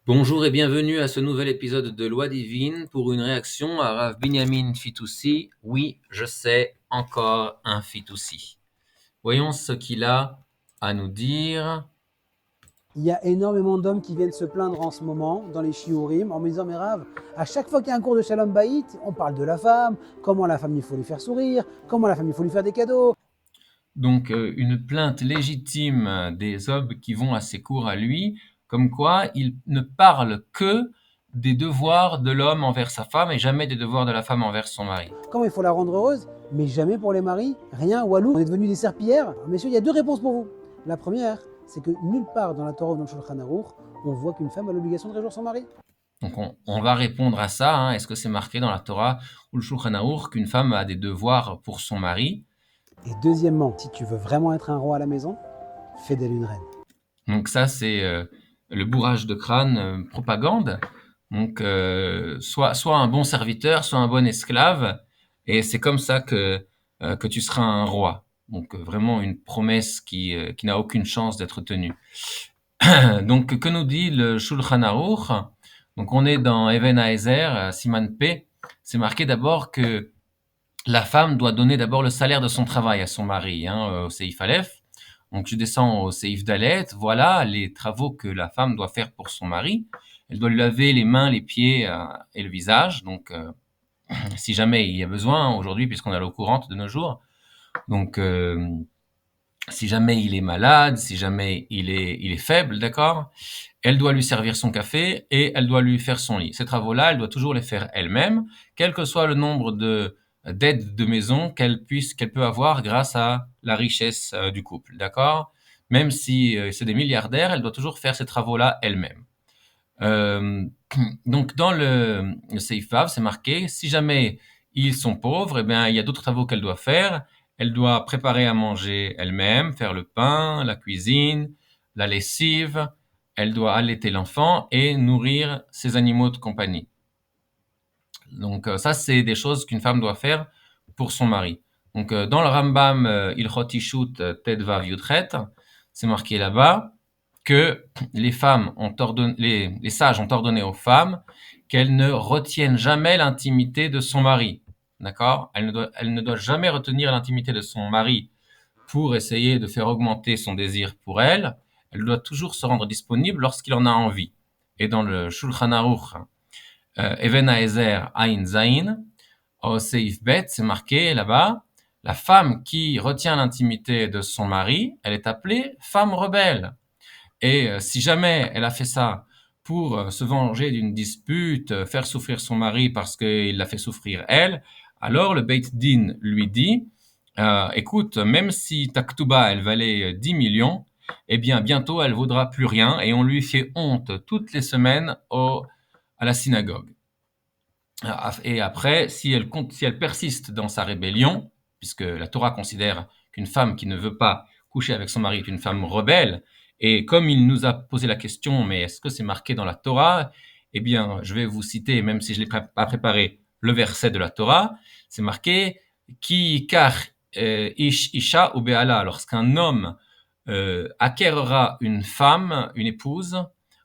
Bonjour et bienvenue à ce nouvel épisode de Loi divine pour une réaction à Rav Binyamin Fitoussi. Oui, je sais, encore un Fitoussi. Voyons ce qu'il a à nous dire. Il y a énormément d'hommes qui viennent se plaindre en ce moment dans les shiurim en me disant mais Rav, à chaque fois qu'il y a un cours de Shalom Bayit, on parle de la femme, comment la femme il faut lui faire sourire, comment la femme il faut lui faire des cadeaux. Donc, une plainte légitime des hommes qui vont à ces cours à lui, comme quoi il ne parle que des devoirs de l'homme envers sa femme et jamais des devoirs de la femme envers son mari. Comment il faut la rendre heureuse, mais jamais pour les maris, rien, walou, on est devenus des serpillères. Alors, messieurs, il y a deux réponses pour vous. La première, c'est que nulle part dans la Torah ou dans le Shulchan Aruch, on voit qu'une femme a l'obligation de réjouir son mari. Donc on va répondre à ça, hein. Est-ce que c'est marqué dans la Torah ou le Shulchan Aruch qu'une femme a des devoirs pour son mari? Et deuxièmement, si tu veux vraiment être un roi à la maison, fais d'elle une reine. Donc ça, c'est le bourrage de crâne propagande. Donc soit un bon serviteur, soit un bon esclave, et c'est comme ça que tu seras un roi. Donc vraiment une promesse qui n'a aucune chance d'être tenue. Donc que nous dit le Shulchan Aruch? Donc on est dans Even Haezer, Siman P. C'est marqué d'abord que la femme doit donner d'abord le salaire de son travail à son mari, hein, au Seif Aleph. Donc je descends au Seif Dalet. Voilà les travaux que la femme doit faire pour son mari. Elle doit lui laver les mains, les pieds et le visage. Donc si jamais il y a besoin aujourd'hui, puisqu'on est à l'eau courante de nos jours. Donc si jamais il est malade, si jamais il est faible, d'accord, elle doit lui servir son café et elle doit lui faire son lit. Ces travaux-là, elle doit toujours les faire elle-même, quel que soit le nombre d'aides de maison qu'elle peut avoir grâce à la richesse du couple, d'accord. Même si c'est des milliardaires, elle doit toujours faire ces travaux-là elle-même. Euh, donc dans le Seif Vav, c'est marqué, si jamais ils sont pauvres, eh bien il y a d'autres travaux qu'elle doit faire. Elle doit préparer à manger elle-même, faire le pain, la cuisine, la lessive. Elle doit allaiter l'enfant et nourrir ses animaux de compagnie. Donc ça, c'est des choses qu'une femme doit faire pour son mari. Donc dans le Rambam Ilchot Ishut Tet Vav Yudchet, c'est marqué là-bas que les sages ont ordonné aux femmes qu'elles ne retiennent jamais l'intimité de son mari. D'accord? Elle ne doit jamais retenir l'intimité de son mari pour essayer de faire augmenter son désir pour elle. Elle doit toujours se rendre disponible lorsqu'il en a envie. Et dans le Shulchan Aruch, Even Haezer Ain Zain, au Seif Bet, c'est marqué là-bas, la femme qui retient l'intimité de son mari, elle est appelée femme rebelle. Et si jamais elle a fait ça pour se venger d'une dispute, faire souffrir son mari parce qu'il l'a fait souffrir elle, alors le Beit Din lui dit, écoute, même si ta Ktuba, elle valait 10 millions, eh bien bientôt elle vaudra plus rien et on lui fait honte toutes les semaines à la synagogue. Et après, si elle persiste dans sa rébellion, puisque la Torah considère qu'une femme qui ne veut pas coucher avec son mari est une femme rebelle, et comme il nous a posé la question, mais est-ce que c'est marqué dans la Torah? Eh bien, je vais vous citer, même si je ne l'ai pas préparé, le verset de la Torah. C'est marqué Ki kar ish isha ou be'ala, lorsqu'un homme acquérera une femme, une épouse,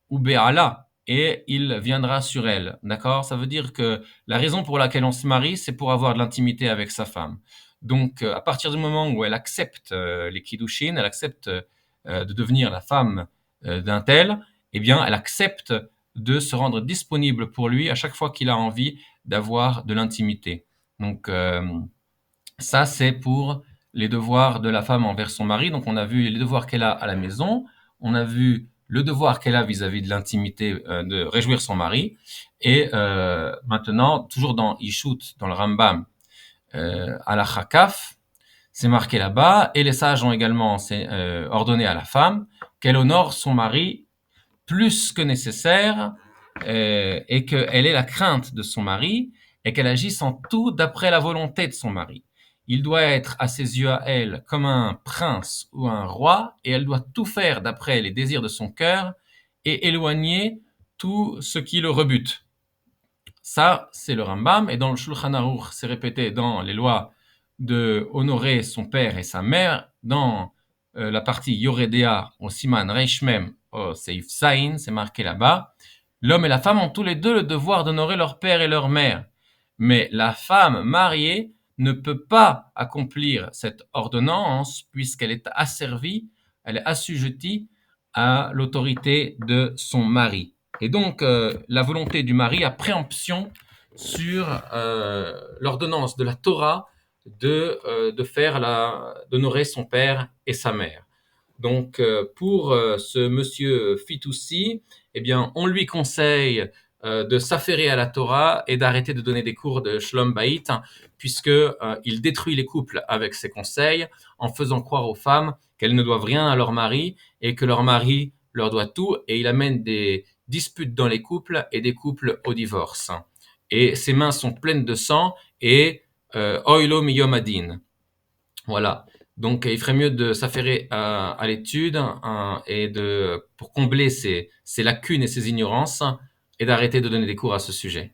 ou be'ala, et il viendra sur elle. D'accord? Ça veut dire que la raison pour laquelle on se marie, c'est pour avoir de l'intimité avec sa femme. Donc, à partir du moment où elle accepte les kiddushin, elle accepte de devenir la femme d'un tel, eh bien, elle accepte de se rendre disponible pour lui à chaque fois qu'il a envie d'avoir de l'intimité. Donc, ça, c'est pour les devoirs de la femme envers son mari. Donc, on a vu les devoirs qu'elle a à la maison, on a vu le devoir qu'elle a vis-à-vis de l'intimité, de réjouir son mari. Et maintenant, toujours dans Ishut, dans le Rambam, à la Chakaf, c'est marqué là-bas, et les sages ont également ordonné à la femme qu'elle honore son mari plus que nécessaire, et qu'elle ait la crainte de son mari, et qu'elle agisse en tout d'après la volonté de son mari. Il doit être à ses yeux à elle comme un prince ou un roi, et elle doit tout faire d'après les désirs de son cœur, et éloigner tout ce qui le rebute. Ça, c'est le Rambam, et dans le Shulchan Aruch, c'est répété dans les lois de honorer son père et sa mère, dans la partie Yoredea, au Siman Reish Mem, au Seif Sain, c'est marqué là-bas, L'homme et la femme ont tous les deux le devoir d'honorer leur père et leur mère. Mais la femme mariée ne peut pas accomplir cette ordonnance puisqu'elle est asservie, elle est assujettie à l'autorité de son mari. Et donc, la volonté du mari a préemption sur l'ordonnance de la Torah d'honorer son père et sa mère. Donc, pour ce monsieur Fitoussi, eh bien, on lui conseille de s'affairer à la Torah et d'arrêter de donner des cours de Shlom Bayit, puisque il détruit les couples avec ses conseils en faisant croire aux femmes qu'elles ne doivent rien à leur mari et que leur mari leur doit tout, et il amène des disputes dans les couples et des couples au divorce. Et ses mains sont pleines de sang et oilo miyom adin. Voilà. Donc, il ferait mieux de s'affairer à l'étude et pour combler ses lacunes et ses ignorances et d'arrêter de donner des cours à ce sujet.